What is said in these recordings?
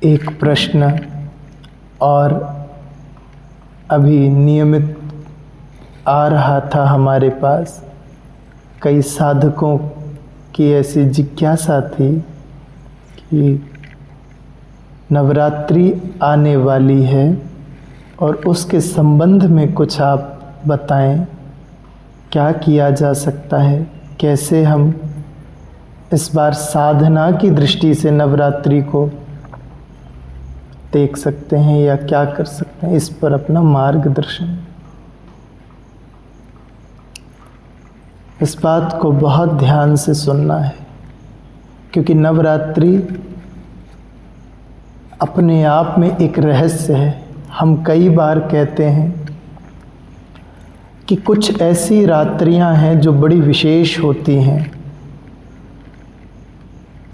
एक प्रश्न और अभी नियमित आ रहा था हमारे पास। कई साधकों की ऐसी जिज्ञासा थी कि नवरात्रि आने वाली है और उसके संबंध में कुछ आप बताएं, क्या किया जा सकता है, कैसे हम इस बार साधना की दृष्टि से नवरात्रि को देख सकते हैं या क्या कर सकते हैं, इस पर अपना मार्गदर्शन। इस बात को बहुत ध्यान से सुनना है, क्योंकि नवरात्रि अपने आप में एक रहस्य है। हम कई बार कहते हैं कि कुछ ऐसी रात्रियां हैं जो बड़ी विशेष होती हैं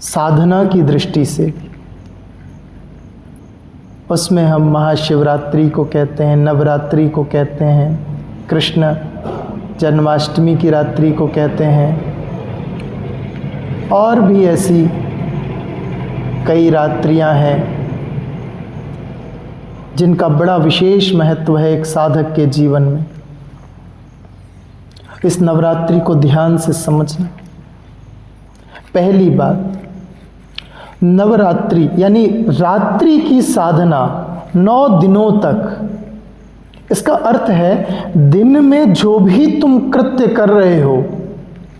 साधना की दृष्टि से। उसमें हम महाशिवरात्रि को कहते हैं, नवरात्रि को कहते हैं, कृष्ण जन्माष्टमी की रात्रि को कहते हैं, और भी ऐसी कई रात्रियां हैं जिनका बड़ा विशेष महत्व है एक साधक के जीवन में। इस नवरात्रि को ध्यान से समझना। पहली बात, नवरात्रि यानी रात्रि की साधना 9 दिनों तक। इसका अर्थ है दिन में जो भी तुम कृत्य कर रहे हो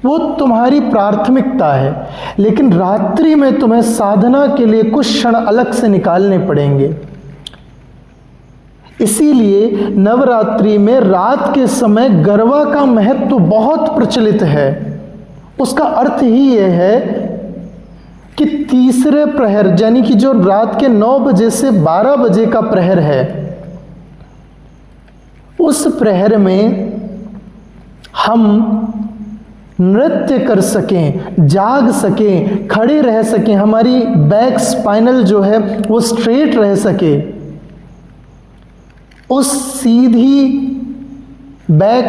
वो तुम्हारी प्राथमिकता है, लेकिन रात्रि में तुम्हें साधना के लिए कुछ क्षण अलग से निकालने पड़ेंगे। इसीलिए नवरात्रि में रात के समय गरबा का महत्व बहुत प्रचलित है। उसका अर्थ ही यह है कि तीसरे प्रहर यानी कि जो रात के 9 बजे से 12 बजे का प्रहर है, उस प्रहर में हम नृत्य कर सकें, जाग सकें, खड़े रह सकें, हमारी बैक स्पाइनल जो है वो स्ट्रेट रह सके। उस सीधी बैक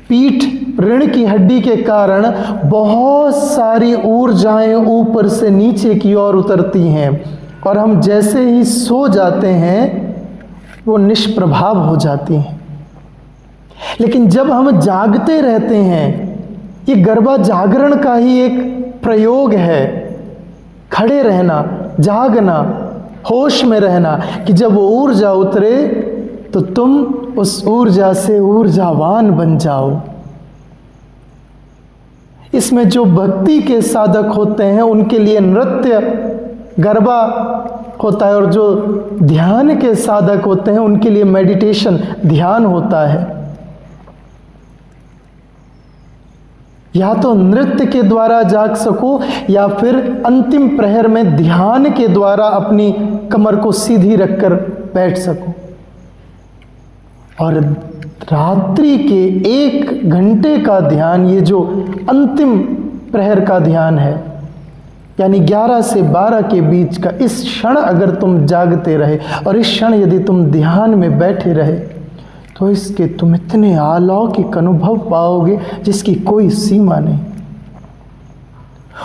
पीठ ऋण की हड्डी के कारण बहुत सारी ऊर्जाएं ऊपर से नीचे की ओर उतरती हैं और हम जैसे ही सो जाते हैं वो निष्प्रभाव हो जाती हैं। लेकिन जब हम जागते रहते हैं, ये गरबा जागरण का ही एक प्रयोग है, खड़े रहना, जागना, होश में रहना, कि जब वो ऊर्जा उतरे तो तुम उस ऊर्जा से ऊर्जावान बन जाओ। इसमें जो भक्ति के साधक होते हैं उनके लिए नृत्य गरबा होता है, और जो ध्यान के साधक होते हैं उनके लिए मेडिटेशन ध्यान होता है। या तो नृत्य के द्वारा जाग सको या फिर अंतिम प्रहर में ध्यान के द्वारा अपनी कमर को सीधी रखकर बैठ सको। और रात्रि के 1 घंटे का ध्यान, ये जो अंतिम प्रहर का ध्यान है, यानी 11 से 12 के बीच का इस क्षण अगर तुम जागते रहे और इस क्षण यदि तुम ध्यान में बैठे रहे, तो इसके तुम इतने अलौकिक अनुभव पाओगे जिसकी कोई सीमा नहीं।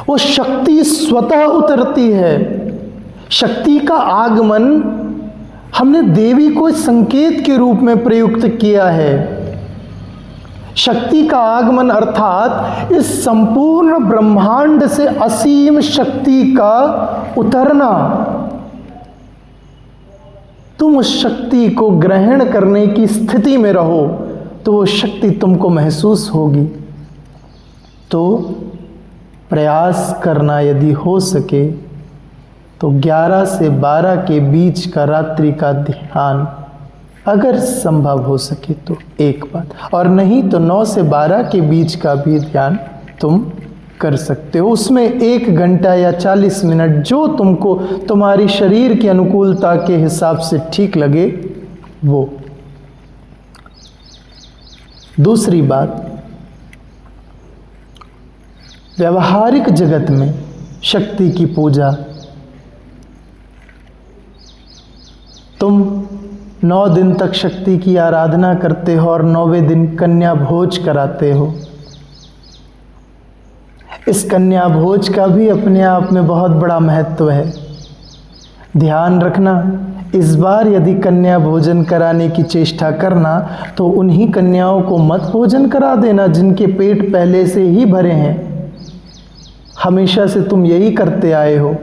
वो शक्ति स्वतः उतरती है। शक्ति का आगमन हमने देवी को संकेत के रूप में प्रयुक्त किया है। शक्ति का आगमन अर्थात इस संपूर्ण ब्रह्मांड से असीम शक्ति का उतरना। तुम उस शक्ति को ग्रहण करने की स्थिति में रहो तो वो शक्ति तुमको महसूस होगी। तो प्रयास करना यदि हो सके तो 11 से 12 के बीच का रात्रि का ध्यान अगर संभव हो सके तो एक बात, और नहीं तो 9 से 12 के बीच का भी ध्यान तुम कर सकते हो। उसमें 1 घंटा या 40 मिनट जो तुमको तुम्हारी शरीर की अनुकूलता के हिसाब से ठीक लगे वो। दूसरी बात, व्यवहारिक जगत में शक्ति की पूजा, तुम 9 दिन तक शक्ति की आराधना करते हो और 9वें दिन कन्या भोज कराते हो। इस कन्या भोज का भी अपने आप में बहुत बड़ा महत्व है। ध्यान रखना, इस बार यदि कन्या भोजन कराने की चेष्टा करना तो उन्हीं कन्याओं को मत भोजन करा देना जिनके पेट पहले से ही भरे हैं। हमेशा से तुम यही करते आए हो।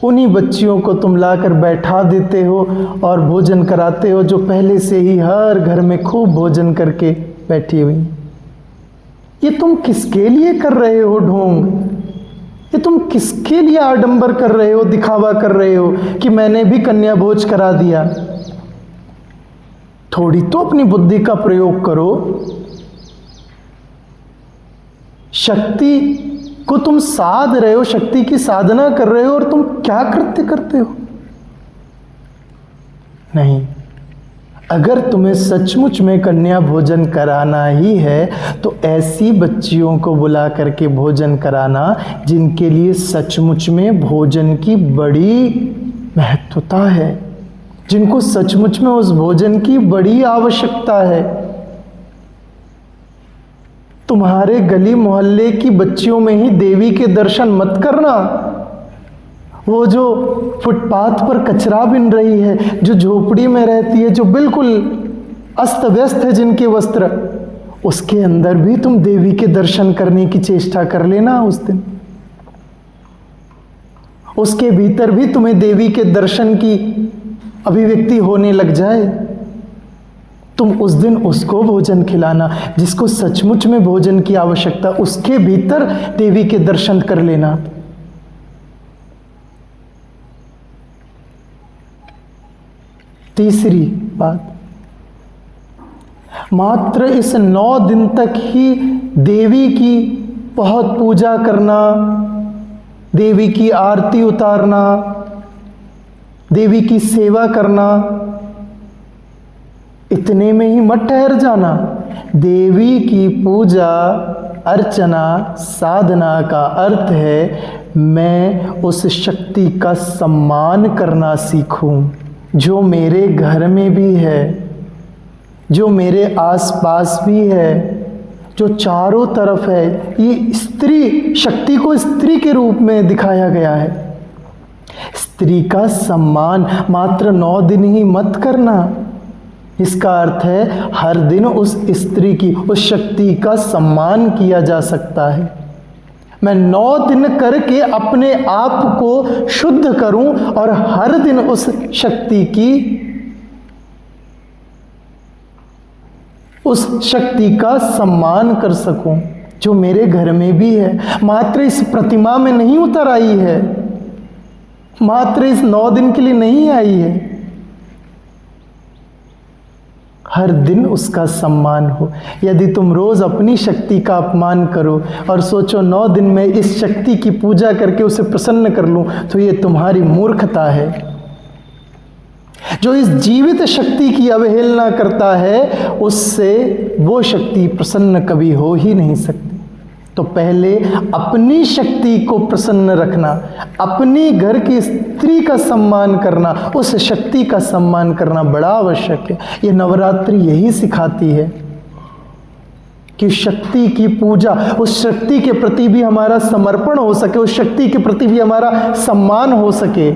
उन्हीं बच्चियों को तुम लाकर बैठा देते हो और भोजन कराते हो जो पहले से ही हर घर में खूब भोजन करके बैठी हुई। ये तुम किसके लिए कर रहे हो ढोंग? ये तुम किसके लिए आडंबर कर रहे हो, दिखावा कर रहे हो कि मैंने भी कन्या भोज करा दिया? थोड़ी तो अपनी बुद्धि का प्रयोग करो। शक्ति को तुम साध रहे हो, शक्ति की साधना कर रहे हो, और तुम क्या कृत्य करते हो? नहीं, अगर तुम्हें सचमुच में कन्या भोजन कराना ही है तो ऐसी बच्चियों को बुला करके भोजन कराना जिनके लिए सचमुच में भोजन की बड़ी महत्वता है, जिनको सचमुच में उस भोजन की बड़ी आवश्यकता है। तुम्हारे गली मोहल्ले की बच्चियों में ही देवी के दर्शन मत करना। वो जो फुटपाथ पर कचरा बिन रही है, जो झोपड़ी में रहती है, जो बिल्कुल अस्त व्यस्त है जिनके वस्त्र, उसके अंदर भी तुम देवी के दर्शन करने की चेष्टा कर लेना। उस दिन उसके भीतर भी तुम्हें देवी के दर्शन की अभिव्यक्ति होने लग जाए, तुम उस दिन उसको भोजन खिलाना जिसको सचमुच में भोजन की आवश्यकता, उसके भीतर देवी के दर्शन कर लेना। तीसरी बात, मात्र इस 9 दिन तक ही देवी की बहुत पूजा करना, देवी की आरती उतारना, देवी की सेवा करना, इतने में ही मत ठहर जाना। देवी की पूजा अर्चना साधना का अर्थ है मैं उस शक्ति का सम्मान करना सीखूं जो मेरे घर में भी है, जो मेरे आसपास भी है, जो चारों तरफ है। ये स्त्री शक्ति को स्त्री के रूप में दिखाया गया है। स्त्री का सम्मान मात्र 9 दिन ही मत करना, इसका अर्थ है हर दिन उस स्त्री की, उस शक्ति का सम्मान किया जा सकता है। मैं 9 दिन करके अपने आप को शुद्ध करूं और हर दिन उस शक्ति की, उस शक्ति का सम्मान कर सकूं जो मेरे घर में भी है। मात्र इस प्रतिमा में नहीं उतर आई है, मात्र इस 9 दिन के लिए नहीं आई है, हर दिन उसका सम्मान हो। यदि तुम रोज अपनी शक्ति का अपमान करो और सोचो 9 दिन में इस शक्ति की पूजा करके उसे प्रसन्न कर लूं, तो ये तुम्हारी मूर्खता है। जो इस जीवित शक्ति की अवहेलना करता है उससे वो शक्ति प्रसन्न कभी हो ही नहीं सकती। तो पहले अपनी शक्ति को प्रसन्न रखना, अपनी घर की स्त्री का सम्मान करना, उस शक्ति का सम्मान करना बड़ा आवश्यक है। ये नवरात्रि यही सिखाती है कि शक्ति की पूजा, उस शक्ति के प्रति भी हमारा समर्पण हो सके, उस शक्ति के प्रति भी हमारा सम्मान हो सके,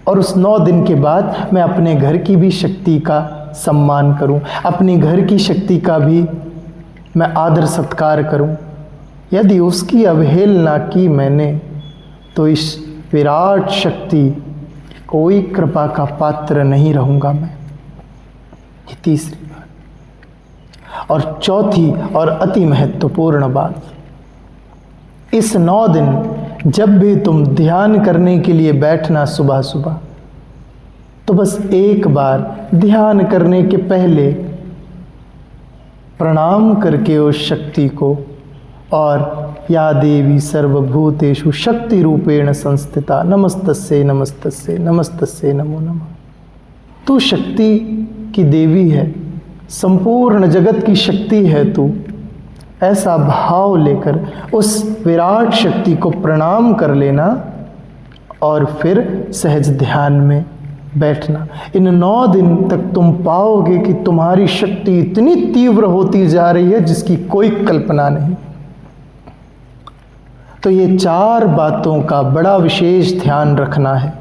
और उस 9 दिन के बाद मैं अपने घर की भी शक्ति का सम्मान करूं, अपने घर की शक्ति का भी मैं आदर सत्कार करूं। यदि उसकी अवहेलना की मैंने तो इस विराट शक्ति कोई कृपा का पात्र नहीं रहूंगा मैं। ये तीसरी बात। और चौथी और अति महत्वपूर्ण बात, इस 9 दिन जब भी तुम ध्यान करने के लिए बैठना सुबह सुबह, तो बस एक बार ध्यान करने के पहले प्रणाम करके उस शक्ति को, और या देवी सर्वभूतेषु शक्ति रूपेण संस्थिता नमस्तस्यै नमस्तस्यै नमस्तस्यै नमो नमः। तू शक्ति की देवी है, संपूर्ण जगत की शक्ति है तू। ऐसा भाव लेकर उस विराट शक्ति को प्रणाम कर लेना और फिर सहज ध्यान में बैठना। इन 9 दिन तक तुम पाओगे कि तुम्हारी शक्ति इतनी तीव्र होती जा रही है जिसकी कोई कल्पना नहीं। तो ये 4 बातों का बड़ा विशेष ध्यान रखना है।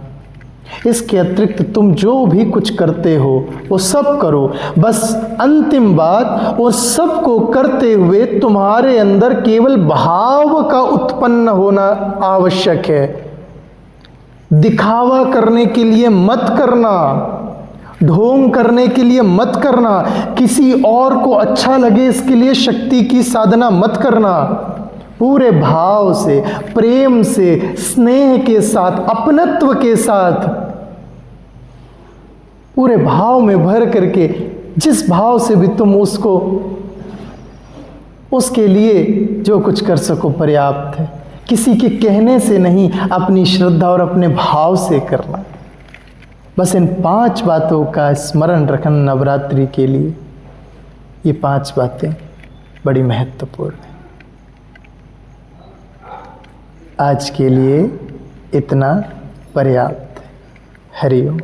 इसके अतिरिक्त तुम जो भी कुछ करते हो वो सब करो, बस अंतिम बात, वो सब को करते हुए तुम्हारे अंदर केवल भाव का उत्पन्न होना आवश्यक है। दिखावा करने के लिए मत करना, ढोंग करने के लिए मत करना, किसी और को अच्छा लगे इसके लिए शक्ति की साधना मत करना। पूरे भाव से, प्रेम से, स्नेह के साथ, अपनत्व के साथ, पूरे भाव में भर करके, जिस भाव से भी तुम उसके लिए जो कुछ कर सको पर्याप्त है। किसी के कहने से नहीं, अपनी श्रद्धा और अपने भाव से करना। बस इन 5 बातों का स्मरण रखना नवरात्रि के लिए। ये 5 बातें बड़ी महत्वपूर्ण हैं। आज के लिए इतना पर्याप्त है। हरि ओम।